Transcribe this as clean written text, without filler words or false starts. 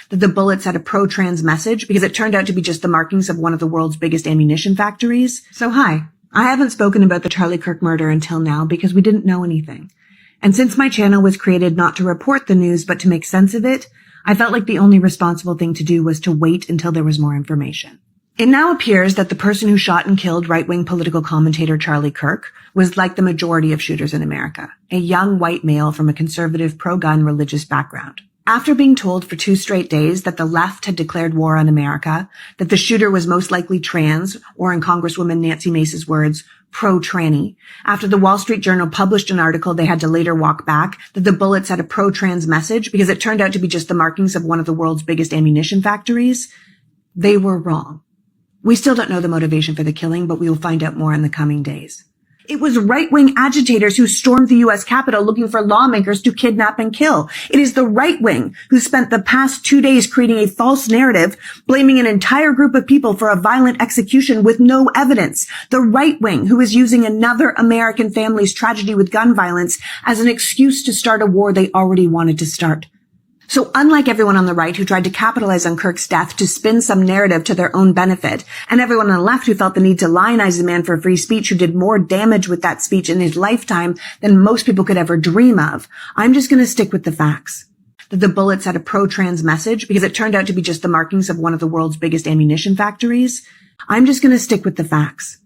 that the bullets had a pro-trans message because it turned out to be just the markings of one of the world's biggest ammunition factories. So hi, I haven't spoken about the Charlie Kirk murder until now because we didn't know anything. And since my channel was created not to report the news but to make sense of it, I felt like the only responsible thing to do was to wait until there was more information. It now appears that the person who shot and killed right-wing political commentator Charlie Kirk was like the majority of shooters in America, a young white male from a conservative pro-gun religious background. After being told for 2 straight days that the left had declared war on America, that the shooter was most likely trans, or in Congresswoman Nancy Mace's words, pro-tranny, after the Wall Street Journal published an article they had to later walk back that the bullets had a pro-trans message because it turned out to be just the markings of one of the world's biggest ammunition factories, they were wrong. We still don't know the motivation for the killing, but we will find out more in the coming days. It was right-wing agitators who stormed the U.S. Capitol looking for lawmakers to kidnap and kill. It is the right wing who spent the past 2 days creating a false narrative, blaming an entire group of people for a violent execution with no evidence. The right wing who is using another American family's tragedy with gun violence as an excuse to start a war they already wanted to start. So unlike everyone on the right who tried to capitalize on Kirk's death to spin some narrative to their own benefit, and everyone on the left who felt the need to lionize a man for free speech who did more damage with that speech in his lifetime than most people could ever dream of, I'm just going to stick with the facts. That the bullets had a pro-trans message because it turned out to be just the markings of one of the world's biggest ammunition factories, I'm just going to stick with the facts.